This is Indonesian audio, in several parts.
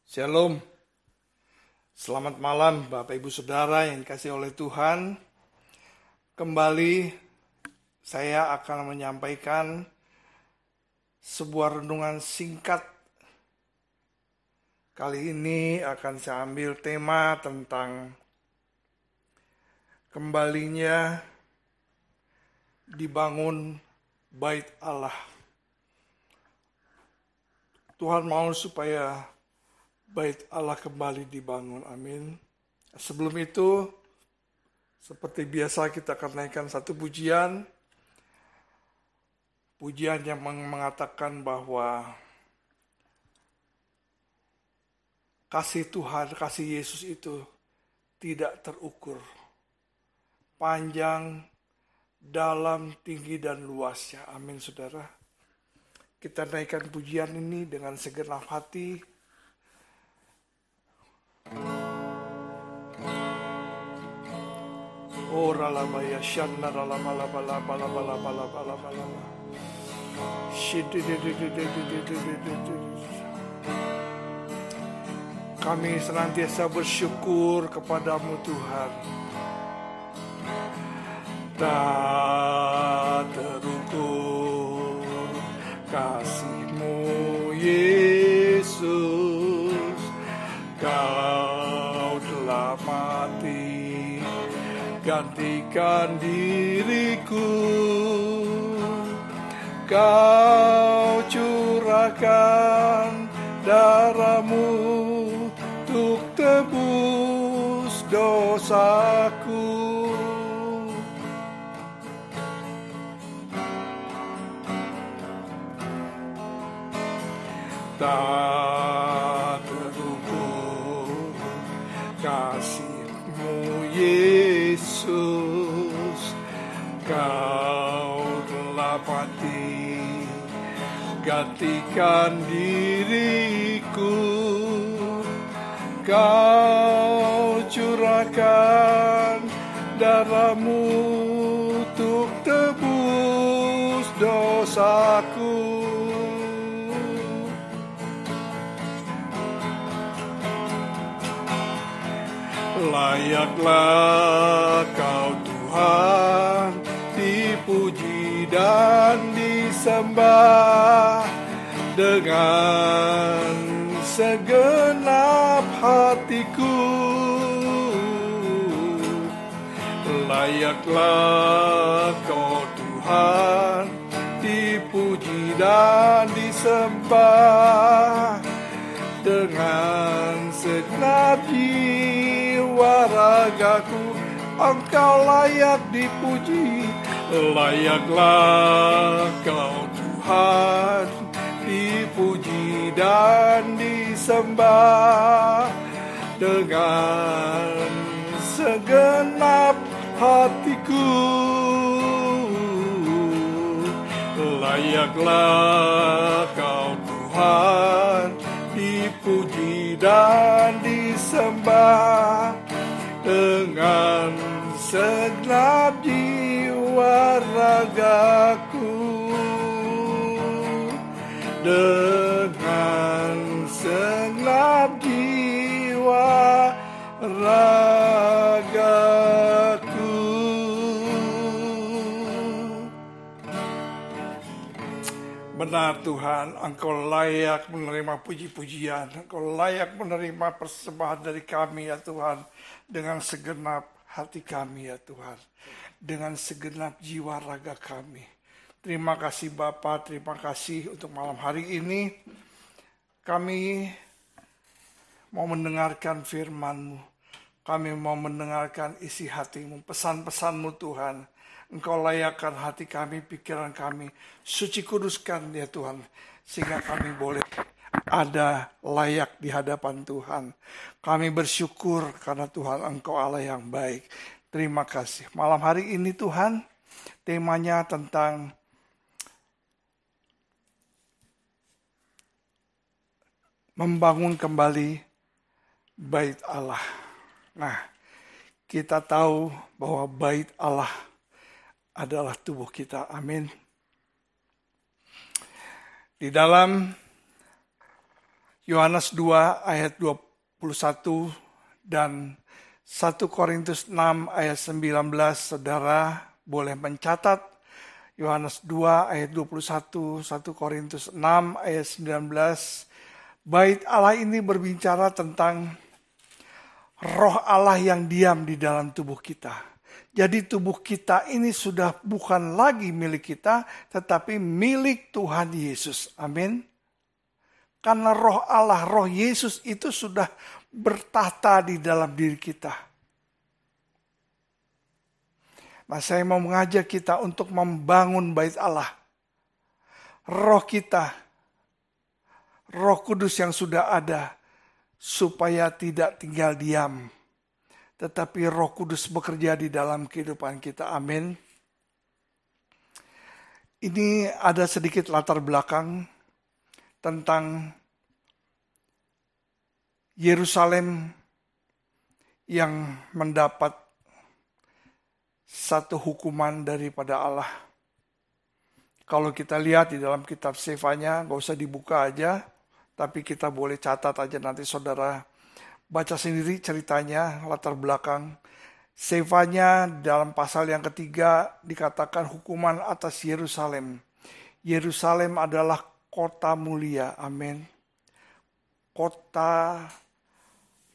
Shalom, selamat malam Bapak Ibu Saudara yang dikasihi oleh Tuhan. Kembali saya akan menyampaikan sebuah renungan singkat. Kali ini akan saya ambil tema tentang kembalinya dibangun bait Allah. Tuhan mau supaya bait Allah kembali dibangun, amin. Sebelum itu, seperti biasa kita akan naikkan satu pujian. Pujian yang mengatakan bahwa kasih Tuhan, kasih Yesus itu tidak terukur. Panjang, dalam, tinggi, dan luasnya. Amin, saudara. Kita naikkan pujian ini dengan segenap hati. Oh ralabaya shanna ralabala bala bala bala bala bala bala. Kami senantiasa bersyukur kepadamu Tuhan. Tak terukur kasih-Mu Yesus, Kau telah mati gantikan diriku, Kau curahkan darah-Mu untuk tebus dosaku. Tak terukur kasih-Mu Yesus, Kau telah mati gantikan diriku, Kau curahkan darah-Mu untuk tebus dosaku. Layaklah Kau Tuhan dipuji dan disembah dengan segenap hatiku. Layaklah Kau Tuhan dipuji dan disembah dengan segenap jiwa ragaku. Engkau layak dipuji, layaklah Kau Tuhan dipuji dan disembah dengan segenap hatiku. Layaklah Kau Tuhan dipuji dan disembah dengan segenap jiwa ragaku, dengan segenap jiwa ragaku. Benar Tuhan, Engkau layak menerima puji-pujian, Engkau layak menerima persembahan dari kami ya Tuhan, dengan segenap hati kami ya Tuhan, dengan segenap jiwa raga kami. Terima kasih Bapa, terima kasih untuk malam hari ini. Kami mau mendengarkan firman-Mu, kami mau mendengarkan isi hati-Mu, pesan-pesan-Mu Tuhan. Engkau layakkan hati kami, pikiran kami, suci kuduskan ya Tuhan, sehingga kami boleh ada layak di hadapan Tuhan. Kami bersyukur karena Tuhan Engkau Allah yang baik. Terima kasih. Malam hari ini Tuhan, temanya tentang membangun kembali bait Allah. Nah, kita tahu bahwa bait Allah adalah tubuh kita. Amin. Di dalam Yohanes 2 ayat 21 dan 1 Korintus 6 ayat 19, saudara boleh mencatat. Yohanes 2 ayat 21, 1 Korintus 6 ayat 19. Bait Allah ini berbicara tentang roh Allah yang diam di dalam tubuh kita. Jadi tubuh kita ini sudah bukan lagi milik kita, tetapi milik Tuhan Yesus. Amin. Karena roh Allah, roh Yesus itu sudah bertahta di dalam diri kita. Nah, saya mau mengajak kita untuk membangun bait Allah. Roh kita, Roh Kudus yang sudah ada, supaya tidak tinggal diam, tetapi Roh Kudus bekerja di dalam kehidupan kita. Amin. Ini ada sedikit latar belakang tentang Yerusalem yang mendapat satu hukuman daripada Allah. Kalau kita lihat di dalam kitab Sefanya, gak usah dibuka aja, tapi kita boleh catat aja, nanti saudara baca sendiri ceritanya, latar belakang. Sefanya dalam pasal yang ketiga dikatakan hukuman atas Yerusalem. Yerusalem adalah kota mulia, amin. Kota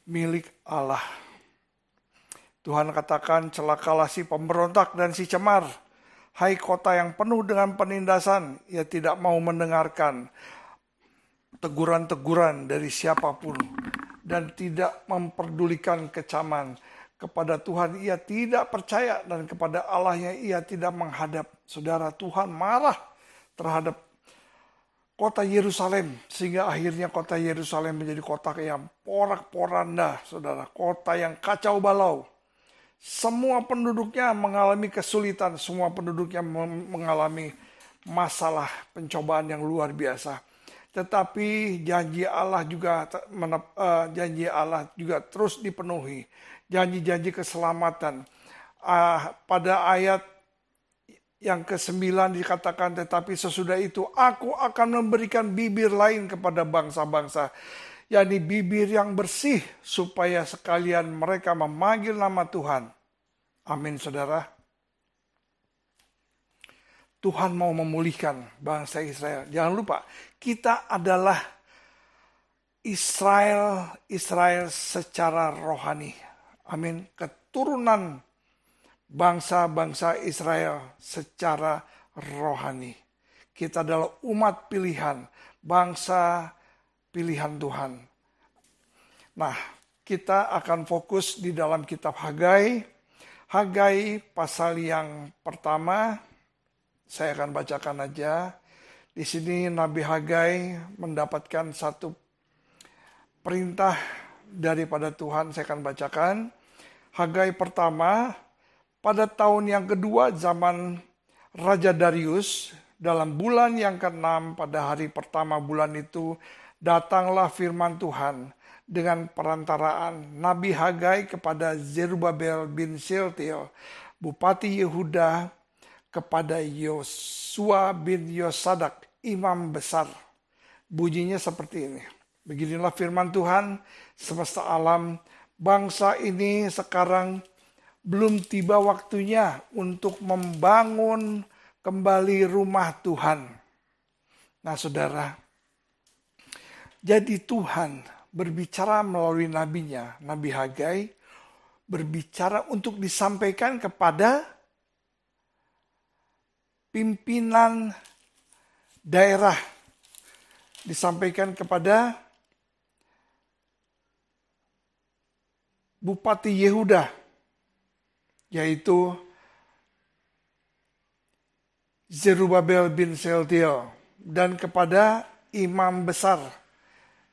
milik Allah. Tuhan katakan, celakalah si pemberontak dan si cemar. Hai kota yang penuh dengan penindasan, ia tidak mau mendengarkan teguran-teguran dari siapapun dan tidak memperdulikan kecaman. Kepada Tuhan ia tidak percaya dan kepada Allahnya ia tidak menghadap. Saudara, Tuhan marah terhadap kota Yerusalem, sehingga akhirnya kota Yerusalem menjadi kota yang porak-poranda, saudara. Kota yang kacau balau. Semua penduduknya mengalami kesulitan, semua penduduknya mengalami masalah pencobaan yang luar biasa. Tetapi janji Allah juga terus dipenuhi. Janji-janji keselamatan. Pada ayat yang ke-9 dikatakan, tetapi sesudah itu aku akan memberikan bibir lain kepada bangsa-bangsa, yakni bibir yang bersih, supaya sekalian mereka memanggil nama Tuhan. Amin, saudara. Tuhan mau memulihkan bangsa Israel. Jangan lupa, kita adalah Israel secara rohani. Amin. Keturunan bangsa-bangsa Israel secara rohani. Kita adalah umat pilihan, bangsa pilihan Tuhan. Nah, kita akan fokus di dalam kitab Hagai. Hagai pasal yang pertama, saya akan bacakan aja. Di sini Nabi Hagai mendapatkan satu perintah daripada Tuhan. Saya akan bacakan. Hagai pertama, pada tahun yang kedua zaman Raja Darius, dalam bulan yang ke-6 pada hari pertama bulan itu, datanglah firman Tuhan dengan perantaraan Nabi Hagai kepada Zerubabel bin Shealtiel, Bupati Yehuda, kepada Yosua bin Yosadak, imam besar. Bunyinya seperti ini. Beginilah firman Tuhan, semesta alam, bangsa ini sekarang belum tiba waktunya untuk membangun kembali rumah Tuhan. Nah, saudara, jadi Tuhan berbicara melalui nabinya, Nabi Hagai, berbicara untuk disampaikan kepada pimpinan daerah, disampaikan kepada Bupati Yehuda, yaitu Zerubabel bin Shealtiel, dan kepada imam besar,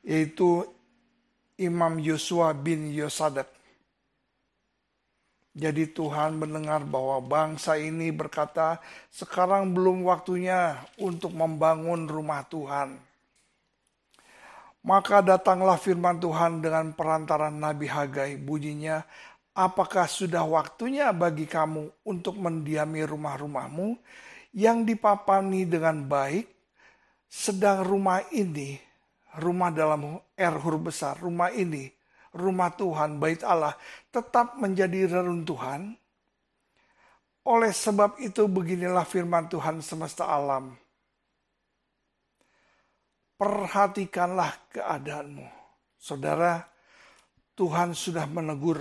yaitu Imam Yosua bin Yosadak. Jadi Tuhan mendengar bahwa bangsa ini berkata, sekarang belum waktunya untuk membangun rumah Tuhan. Maka datanglah firman Tuhan dengan perantaran Nabi Hagai, bunyinya, apakah sudah waktunya bagi kamu untuk mendiami rumah-rumahmu yang dipapani dengan baik, sedang rumah ini, rumah dalam huruf besar, rumah ini, rumah Tuhan, bait Allah, tetap menjadi reruntuhan. Oleh sebab itu beginilah firman Tuhan semesta alam. Perhatikanlah keadaanmu. Saudara, Tuhan sudah menegur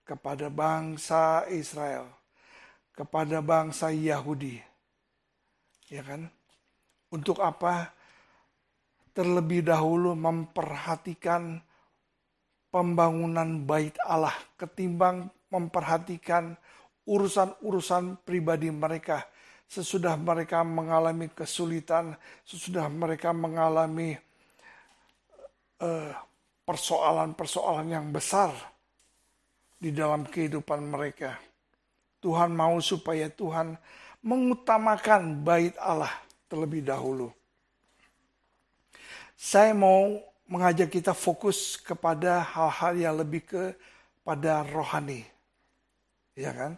kepada bangsa Israel, kepada bangsa Yahudi. Ya kan? Untuk apa? Terlebih dahulu memperhatikan pembangunan bait Allah ketimbang memperhatikan urusan-urusan pribadi mereka. Sesudah mereka mengalami kesulitan, sesudah mereka mengalami persoalan-persoalan yang besar di dalam kehidupan mereka. Tuhan mau supaya Tuhan mengutamakan bait Allah terlebih dahulu. Saya mau mengajak kita fokus kepada hal-hal yang lebih kepada rohani. Ya kan?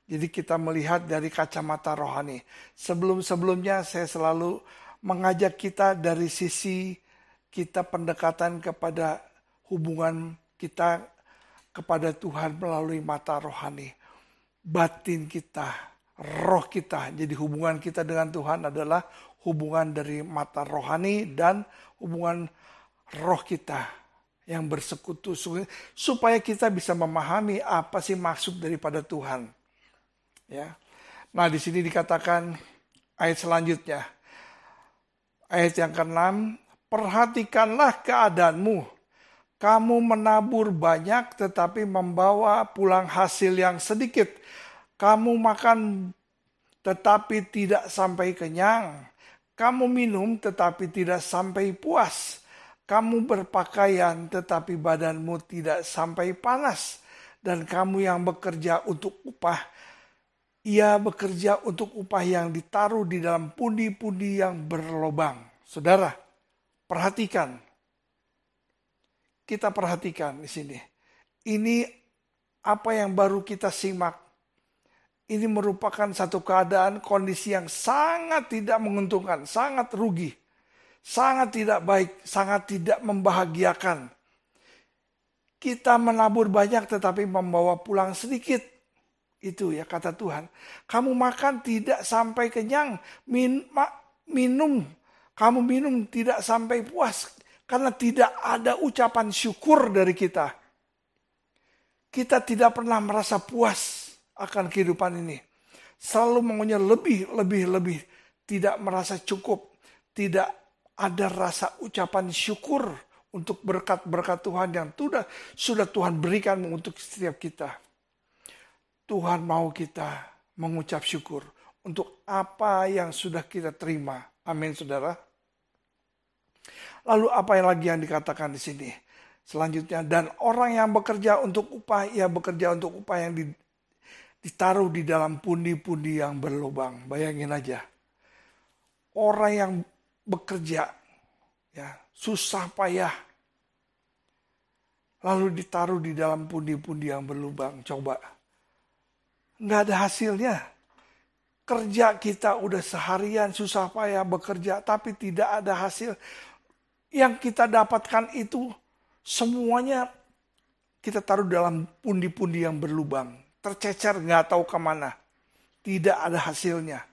Jadi kita melihat dari kacamata rohani. Sebelum-sebelumnya saya selalu mengajak kita dari sisi kita pendekatan kepada hubungan kita kepada Tuhan melalui mata rohani. Batin kita, roh kita. Jadi hubungan kita dengan Tuhan adalah hubungan dari mata rohani dan hubungan roh kita yang bersekutu supaya kita bisa memahami apa sih maksud daripada Tuhan. Ya. Nah, di sini dikatakan ayat selanjutnya. Ayat yang ke-6, perhatikanlah keadaanmu. Kamu menabur banyak tetapi membawa pulang hasil yang sedikit. Kamu makan tetapi tidak sampai kenyang. Kamu minum tetapi tidak sampai puas. Kamu berpakaian tetapi badanmu tidak sampai panas. Dan kamu yang bekerja untuk upah, ia bekerja untuk upah yang ditaruh di dalam pundi-pundi yang berlobang. Saudara, perhatikan. Kita perhatikan di sini. Ini apa yang baru kita simak. Ini merupakan satu keadaan kondisi yang sangat tidak menguntungkan, sangat rugi, sangat tidak baik, sangat tidak membahagiakan. Kita menabur banyak tetapi membawa pulang sedikit. Itu ya kata Tuhan. Kamu makan tidak sampai kenyang, kamu minum tidak sampai puas. Karena tidak ada ucapan syukur dari kita. Kita tidak pernah merasa puas akan kehidupan ini. Selalu maunya lebih. Tidak merasa cukup. Tidak ada rasa ucapan syukur untuk berkat-berkat Tuhan yang sudah Tuhan berikan untuk setiap kita. Tuhan mau kita mengucap syukur untuk apa yang sudah kita terima. Amin, saudara. Lalu apa yang lagi yang dikatakan di sini? Selanjutnya, dan orang yang bekerja untuk upah, ia bekerja untuk upah yang ditaruh di dalam pundi-pundi yang berlubang. Bayangin aja. Orang yang bekerja, ya, susah payah, lalu ditaruh di dalam pundi-pundi yang berlubang. Coba. Nggak ada hasilnya. Kerja kita udah seharian susah payah bekerja, tapi tidak ada hasil. Yang kita dapatkan itu semuanya kita taruh dalam pundi-pundi yang berlubang. Tercecer nggak tahu kemana. Tidak ada hasilnya.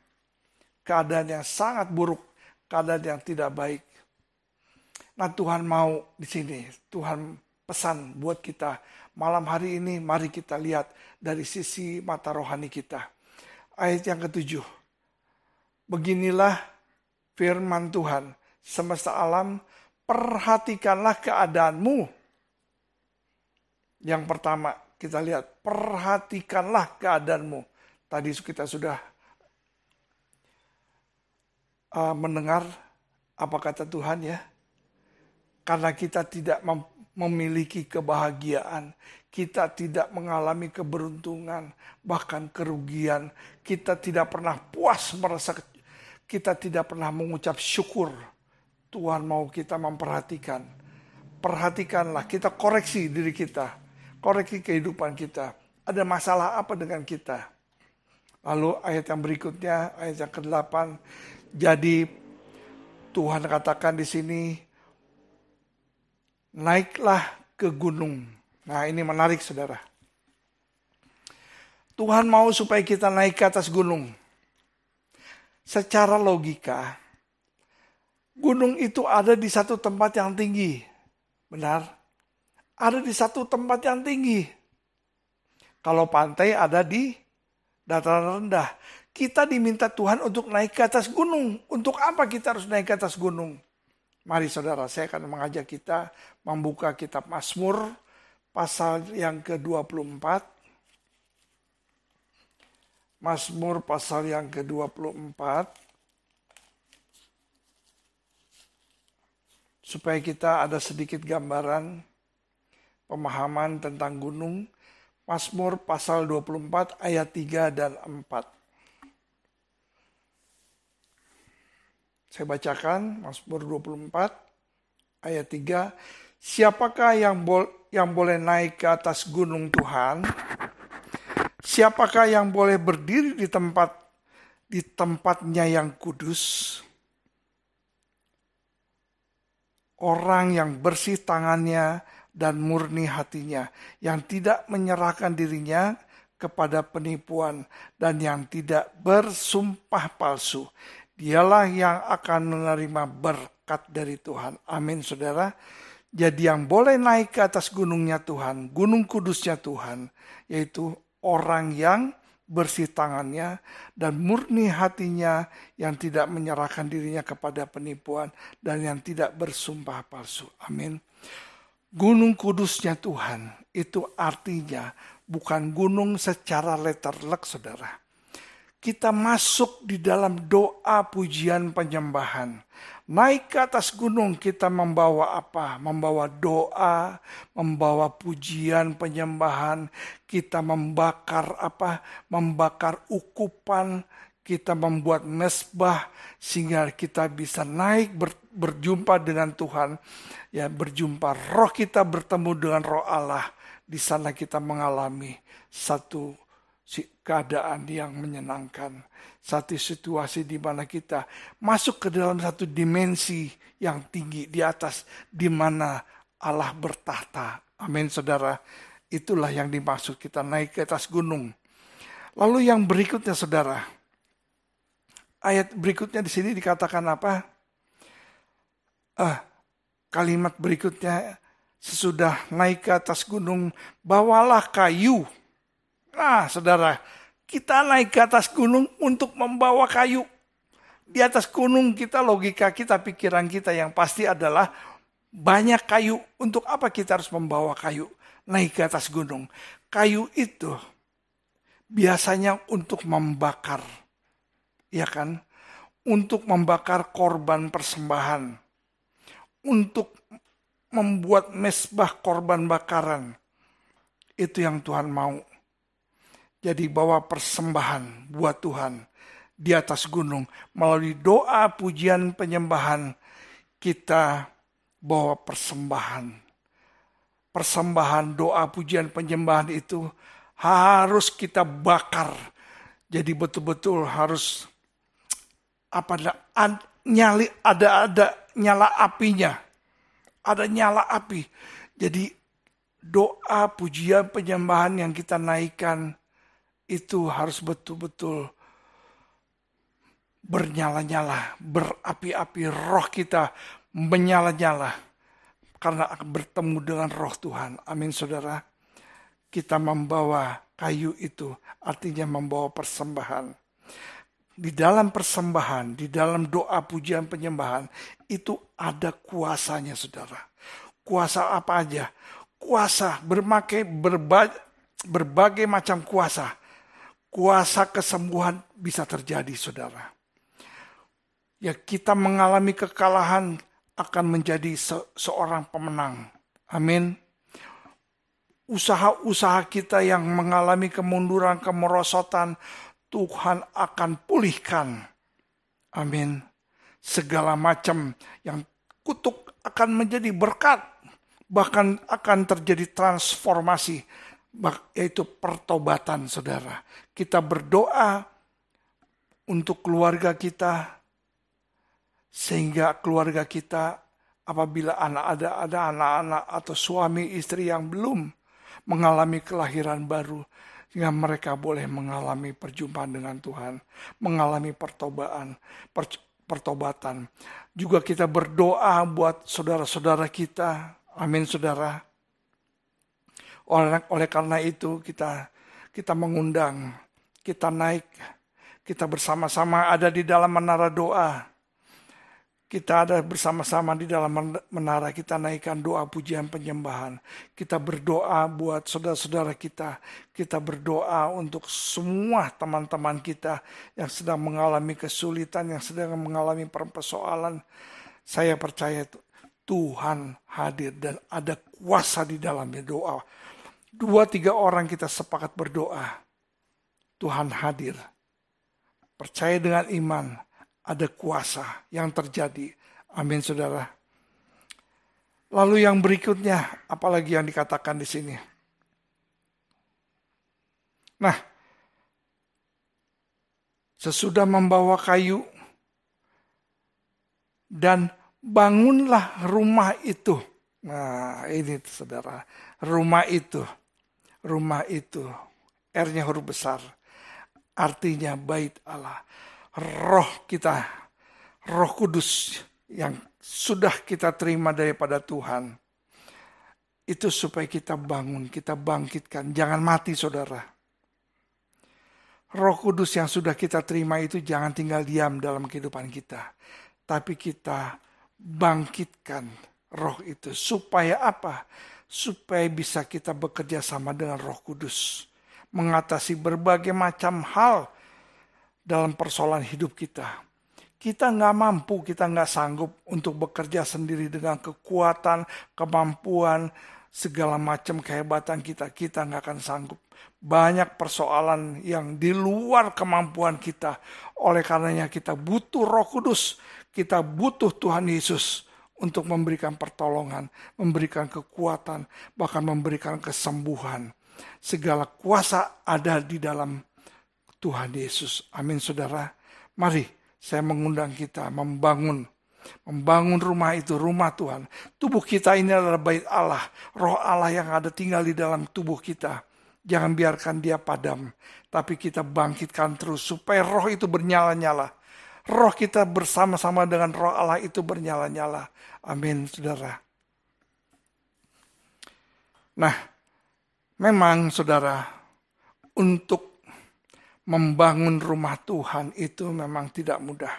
Keadaan yang sangat buruk. Keadaan yang tidak baik. Nah, Tuhan mau di sini. Tuhan pesan buat kita. Malam hari ini mari kita lihat dari sisi mata rohani kita. Ayat yang ke-7. Beginilah firman Tuhan. Semesta alam, perhatikanlah keadaanmu. Yang pertama kita lihat, perhatikanlah keadaanmu. Tadi kita sudah mendengar apa kata Tuhan ya. Karena kita tidak memiliki kebahagiaan, kita tidak mengalami keberuntungan, bahkan kerugian. Kita tidak pernah puas merasa, kita tidak pernah mengucap syukur. Tuhan mau kita memperhatikan. Perhatikanlah, kita koreksi diri kita. Koreksi kehidupan kita. Ada masalah apa dengan kita? Lalu ayat yang berikutnya, ayat yang ke-8. Jadi Tuhan katakan di sini, naiklah ke gunung. Nah, ini menarik saudara. Tuhan mau supaya kita naik ke atas gunung. Secara logika, gunung itu ada di satu tempat yang tinggi. Benar? Ada di satu tempat yang tinggi. Kalau pantai ada di dataran rendah. Kita diminta Tuhan untuk naik ke atas gunung. Untuk apa kita harus naik ke atas gunung? Mari saudara, saya akan mengajak kita membuka kitab Mazmur pasal yang ke-24. Mazmur pasal yang ke-24. Supaya kita ada sedikit gambaran pemahaman tentang gunung. Mazmur pasal 24 ayat 3 dan 4. Saya bacakan Mazmur 24 ayat 3. Siapakah yang boleh naik ke atas gunung Tuhan? Siapakah yang boleh berdiri di tempatnya yang kudus? Orang yang bersih tangannya dan murni hatinya, yang tidak menyerahkan dirinya kepada penipuan dan yang tidak bersumpah palsu. Dialah yang akan menerima berkat dari Tuhan. Amin saudara. Jadi yang boleh naik ke atas gunungnya Tuhan, gunung kudusnya Tuhan, yaitu orang yang bersih tangannya dan murni hatinya, yang tidak menyerahkan dirinya kepada penipuan dan yang tidak bersumpah palsu. Amin. Gunung kudusnya Tuhan itu artinya bukan gunung secara letterlek saudara. Kita masuk di dalam doa pujian penyembahan. Naik ke atas gunung kita membawa apa? Membawa doa, membawa pujian penyembahan. Kita membakar apa? Membakar ukupan. Kita membuat mesbah sehingga kita bisa naik berjumpa dengan Tuhan. Ya, berjumpa, roh kita bertemu dengan roh Allah. Di sana kita mengalami satu keadaan yang menyenangkan. Satu situasi di mana kita masuk ke dalam satu dimensi yang tinggi di atas, di mana Allah bertahta. Amin saudara. Itulah yang dimaksud kita naik ke atas gunung. Lalu yang berikutnya saudara. Ayat berikutnya di sini dikatakan apa? Kalimat berikutnya, sesudah naik ke atas gunung, bawalah kayu. Nah, saudara, kita naik ke atas gunung untuk membawa kayu. Di atas gunung kita, logika kita, pikiran kita yang pasti adalah banyak kayu. Untuk apa kita harus membawa kayu naik ke atas gunung? Kayu itu biasanya untuk membakar. Ya kan? Untuk membakar korban persembahan. Untuk membuat mesbah korban bakaran. Itu yang Tuhan mau. Jadi bawa persembahan buat Tuhan di atas gunung. Melalui doa, pujian, penyembahan, kita bawa persembahan. Persembahan, doa, pujian, penyembahan itu harus kita bakar. Jadi betul-betul harus ada nyala apinya. Ada nyala api. Jadi doa, pujian, penyembahan yang kita naikkan itu harus betul-betul bernyala-nyala, berapi-api, roh kita menyala-nyala karena akan bertemu dengan roh Tuhan. Amin saudara. Kita membawa kayu itu artinya membawa persembahan. Di dalam persembahan, di dalam doa pujian penyembahan itu ada kuasanya saudara. Kuasa apa aja? Kuasa berbagai macam kuasa. Kuasa kesembuhan bisa terjadi, saudara. Ya, kita mengalami kekalahan akan menjadi seorang pemenang. Amin. Usaha-usaha kita yang mengalami kemunduran, kemerosotan, Tuhan akan pulihkan. Amin. Segala macam yang kutuk akan menjadi berkat. Bahkan akan terjadi transformasi, yaitu pertobatan, saudara. Kita berdoa untuk keluarga kita, sehingga keluarga kita apabila ada anak-anak atau suami istri yang belum mengalami kelahiran baru, sehingga mereka boleh mengalami perjumpaan dengan Tuhan, mengalami pertobatan. Juga kita berdoa buat saudara-saudara kita. Amin, saudara. Oleh karena itu kita mengundang, kita naik, kita bersama-sama ada di dalam menara doa. Kita ada bersama-sama di dalam menara, kita naikkan doa pujian penyembahan. Kita berdoa buat saudara-saudara kita. Kita berdoa untuk semua teman-teman kita yang sedang mengalami kesulitan, yang sedang mengalami persoalan. Saya percaya Tuhan hadir dan ada kuasa di dalamnya doa. 2-3 orang kita sepakat berdoa. Tuhan hadir. Percaya dengan iman. Ada kuasa yang terjadi. Amin, saudara. Lalu yang berikutnya, apalagi yang dikatakan di sini. Nah, sesudah membawa kayu dan bangunlah rumah itu. Nah, ini saudara, rumah itu, R-nya huruf besar, artinya bait Allah. Roh kita, Roh Kudus yang sudah kita terima daripada Tuhan. Itu supaya kita bangun, kita bangkitkan. Jangan mati, saudara. Roh Kudus yang sudah kita terima itu jangan tinggal diam dalam kehidupan kita. Tapi kita bangkitkan roh itu. Supaya apa? Supaya bisa kita bekerja sama dengan Roh Kudus. Mengatasi berbagai macam hal dalam persoalan hidup kita. Kita nggak mampu, kita nggak sanggup untuk bekerja sendiri dengan kekuatan, kemampuan, segala macam kehebatan kita. Kita nggak akan sanggup. Banyak persoalan yang di luar kemampuan kita. Oleh karenanya kita butuh Roh Kudus. Kita butuh Tuhan Yesus untuk memberikan pertolongan, memberikan kekuatan, bahkan memberikan kesembuhan. Segala kuasa ada di dalam Tuhan Yesus. Amin, saudara. Mari saya mengundang kita membangun rumah itu, rumah Tuhan. Tubuh kita ini adalah bait Allah. Roh Allah yang ada tinggal di dalam tubuh kita. Jangan biarkan dia padam. Tapi kita bangkitkan terus supaya roh itu bernyala-nyala. Roh kita bersama-sama dengan roh Allah itu bernyala-nyala. Amin, saudara. Nah, memang saudara, untuk membangun rumah Tuhan itu memang tidak mudah.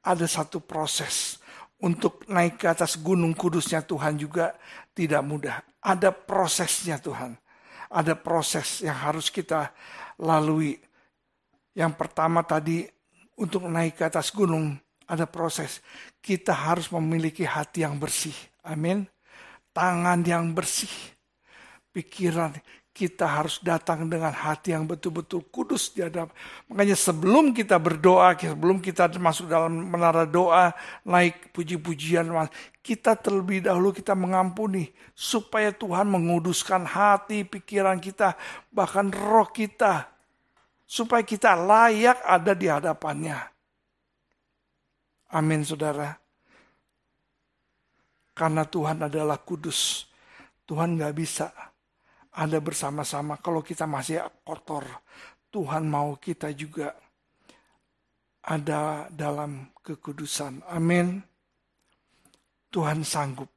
Ada satu proses. Untuk naik ke atas gunung kudusnya Tuhan juga tidak mudah. Ada prosesnya Tuhan. Ada proses yang harus kita lalui. Yang pertama tadi, untuk naik ke atas gunung, ada proses. Kita harus memiliki hati yang bersih. Amin. Tangan yang bersih. Pikiran. Kita harus datang dengan hati yang betul-betul kudus di hadapan. Makanya sebelum kita berdoa, sebelum kita masuk dalam menara doa, naik puji-pujian, kita terlebih dahulu kita mengampuni. Supaya Tuhan menguduskan hati, pikiran kita, bahkan roh kita. Supaya kita layak ada di hadapannya. Amin, saudara. Karena Tuhan adalah kudus. Tuhan gak bisa ada bersama-sama kalau kita masih kotor. Tuhan mau kita juga ada dalam kekudusan. Amin. Tuhan sanggup.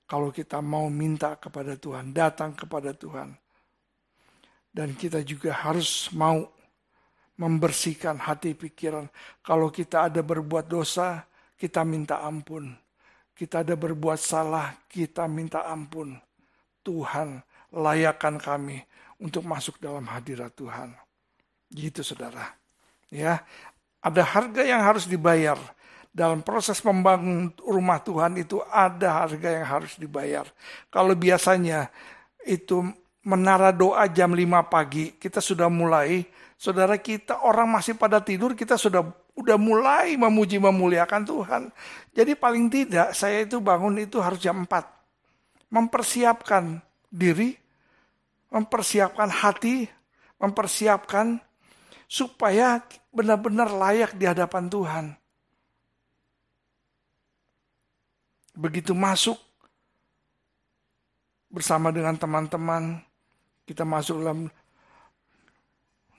Kalau kita mau minta kepada Tuhan, datang kepada Tuhan. Dan kita juga harus mau membersihkan hati pikiran. Kalau kita ada berbuat dosa, kita minta ampun. Kita ada berbuat salah, kita minta ampun. Tuhan layakkan kami untuk masuk dalam hadirat Tuhan. Gitu, saudara. Ya, ada harga yang harus dibayar. Dalam proses membangun rumah Tuhan itu ada harga yang harus dibayar. Kalau biasanya itu menara doa jam 5 pagi, kita sudah mulai, saudara, kita orang masih pada tidur, kita udah mulai memuji memuliakan Tuhan. Jadi paling tidak saya itu bangun itu harus jam 4. Mempersiapkan diri, mempersiapkan hati, mempersiapkan supaya benar-benar layak di hadapan Tuhan. Begitu masuk bersama dengan teman-teman, kita masuk dalam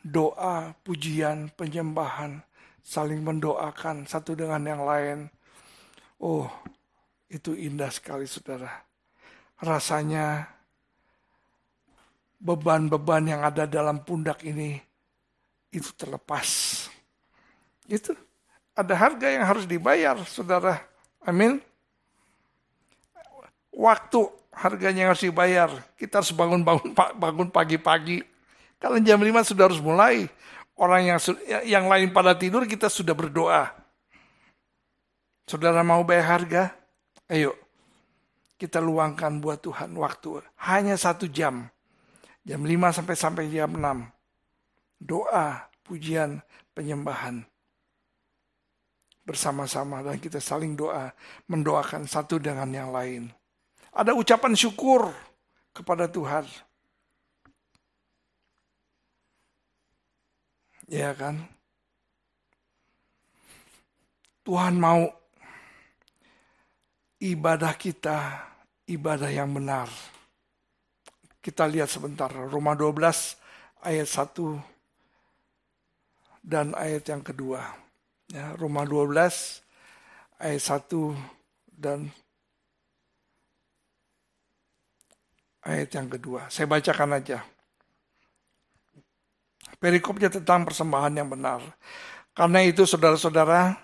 doa, pujian, penyembahan, saling mendoakan satu dengan yang lain. Oh, itu indah sekali saudara. Rasanya beban-beban yang ada dalam pundak ini itu terlepas. Itu ada harga yang harus dibayar, saudara. Amin. Waktu harganya yang harus dibayar. Kita harus bangun pagi-pagi. Kalau jam 5 sudah harus mulai. Orang yang lain pada tidur, kita sudah berdoa. Saudara mau bayar harga? Ayo, kita luangkan buat Tuhan waktu. Hanya 1 jam. Jam 5 sampai jam 6. Doa, pujian, penyembahan. Bersama-sama dan kita saling doa. Mendoakan satu dengan yang lain. Ada ucapan syukur kepada Tuhan. Ya kan? Tuhan mau ibadah kita, ibadah yang benar. Kita lihat sebentar, Roma 12 ayat 1 dan ayat yang kedua. Ya, Roma 12 ayat 1 dan ayat yang kedua. Saya bacakan aja. Perikopnya tentang persembahan yang benar. Karena itu saudara-saudara,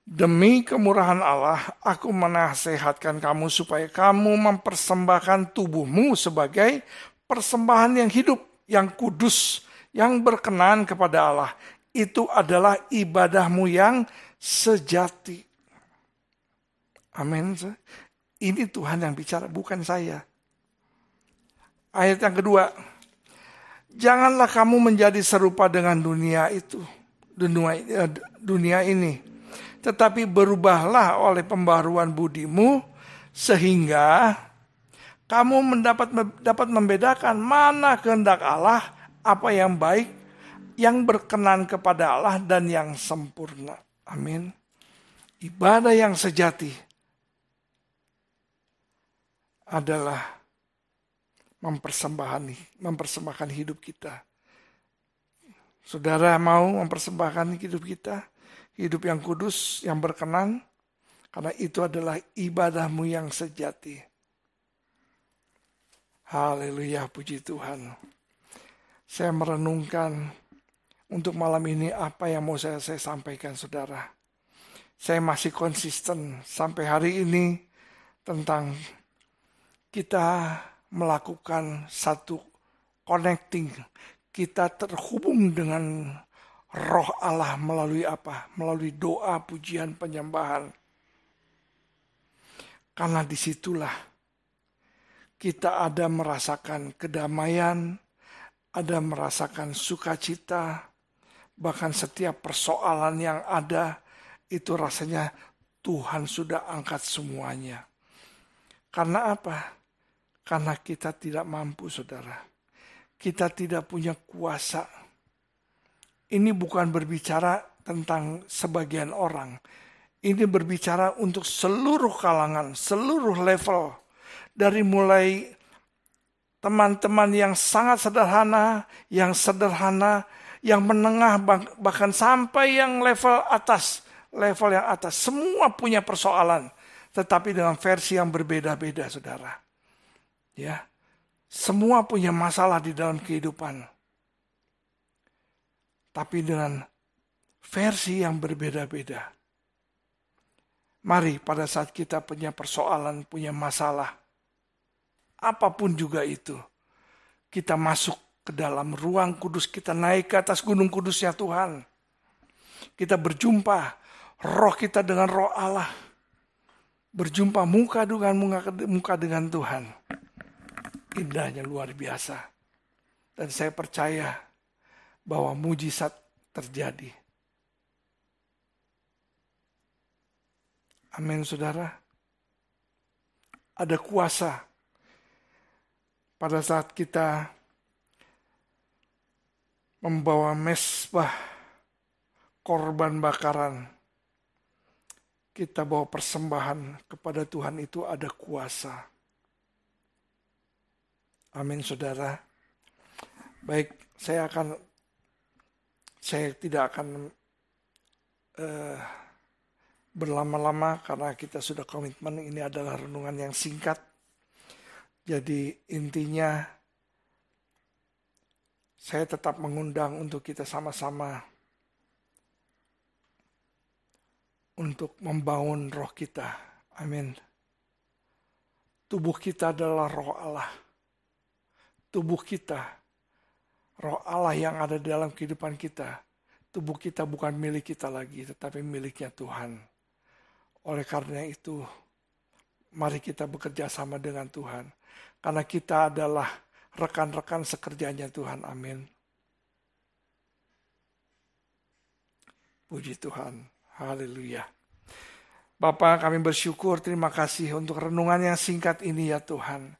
demi kemurahan Allah, aku menasehatkan kamu supaya kamu mempersembahkan tubuhmu sebagai persembahan yang hidup, yang kudus, yang berkenan kepada Allah. Itu adalah ibadahmu yang sejati. Amin. Ini Tuhan yang bicara, bukan saya. Ayat yang kedua. Janganlah kamu menjadi serupa dengan dunia ini. Tetapi berubahlah oleh pembaruan budimu, sehingga kamu dapat membedakan mana kehendak Allah, apa yang baik, yang berkenan kepada Allah, dan yang sempurna. Amin. Ibadah yang sejati adalah mempersembahkan hidup kita. Saudara mau mempersembahkan hidup kita, hidup yang kudus, yang berkenan, karena itu adalah ibadahmu yang sejati. Haleluya, puji Tuhan. Saya merenungkan untuk malam ini apa yang mau saya sampaikan, saudara. Saya masih konsisten sampai hari ini tentang kita melakukan satu connecting. Kita terhubung dengan Roh Allah melalui apa? Melalui doa, pujian, penyembahan. Karena disitulah kita ada merasakan kedamaian, ada merasakan sukacita, bahkan setiap persoalan yang ada, itu rasanya Tuhan sudah angkat semuanya. Karena apa? Karena kita tidak mampu, saudara. Kita tidak punya kuasa. Ini bukan berbicara tentang sebagian orang. Ini berbicara untuk seluruh kalangan, seluruh level. Dari mulai teman-teman yang sangat sederhana, yang menengah, bahkan sampai yang level atas. Level yang atas, semua punya persoalan. Tetapi dengan versi yang berbeda-beda, saudara. Ya, semua punya masalah di dalam kehidupan. Tapi dengan versi yang berbeda-beda. Mari pada saat kita punya persoalan, punya masalah, apapun juga itu, kita masuk ke dalam ruang kudus, kita naik ke atas gunung kudusnya Tuhan. Kita berjumpa roh kita dengan roh Allah. Berjumpa muka dengan Tuhan. Indahnya luar biasa. Dan saya percaya bahwa mujizat terjadi. Amin, saudara. Ada kuasa pada saat kita membawa mezbah korban bakaran. kita bawa persembahan kepada Tuhan itu ada kuasa. Amin, saudara. Baik, saya tidak akan berlama-lama karena kita sudah komitmen ini adalah renungan yang singkat. Jadi intinya saya tetap mengundang untuk kita sama-sama untuk membangun roh kita. Amin. Tubuh kita adalah roh Allah. Tubuh kita, roh Allah yang ada dalam kehidupan kita. Tubuh kita bukan milik kita lagi, tetapi miliknya Tuhan. Oleh karena itu, mari kita bekerja sama dengan Tuhan. Karena kita adalah rekan-rekan sekerjanya Tuhan. Amin. Puji Tuhan. Haleluya. Bapa, kami bersyukur, terima kasih untuk renungan yang singkat ini ya Tuhan.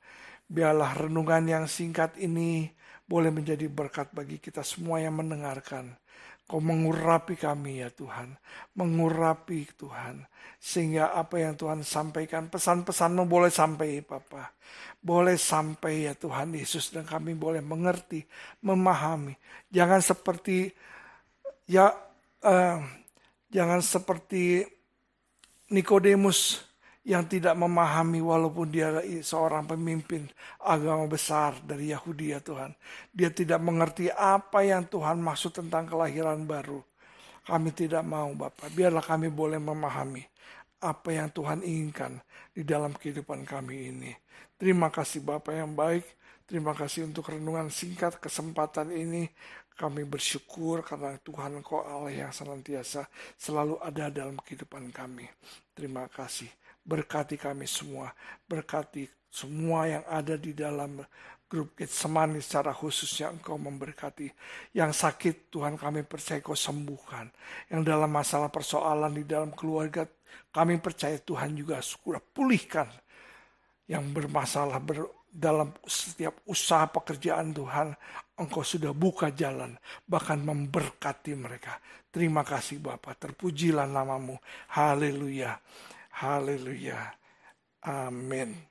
Biarlah renungan yang singkat ini boleh menjadi berkat bagi kita semua yang mendengarkan. Kau mengurapi kami ya Tuhan. Mengurapi Tuhan. Sehingga apa yang Tuhan sampaikan, pesan-pesan-Mu boleh sampai Bapa. Boleh sampai ya Tuhan Yesus, dan kami boleh mengerti, memahami. Jangan seperti Nikodemus yang tidak memahami walaupun dia seorang pemimpin agama besar dari Yahudi ya Tuhan. Dia tidak mengerti apa yang Tuhan maksud tentang kelahiran baru. Kami tidak mau Bapak, biarlah kami boleh memahami apa yang Tuhan inginkan di dalam kehidupan kami ini. Terima kasih Bapak yang baik, terima kasih untuk renungan singkat kesempatan ini. Kami bersyukur karena Tuhan Engkau Allah yang senantiasa selalu ada dalam kehidupan kami. Terima kasih. Berkati kami semua. Berkati semua yang ada di dalam grup Getsemani secara khusus yang Engkau memberkati. Yang sakit Tuhan kami percaya Kau sembuhkan. Yang dalam masalah persoalan di dalam keluarga kami percaya Tuhan juga sudah pulihkan. Yang bermasalah dalam setiap usaha pekerjaan Tuhan, Engkau sudah buka jalan, bahkan memberkati mereka. Terima kasih Bapa, terpujilah nama-Mu. Haleluya, haleluya, amin.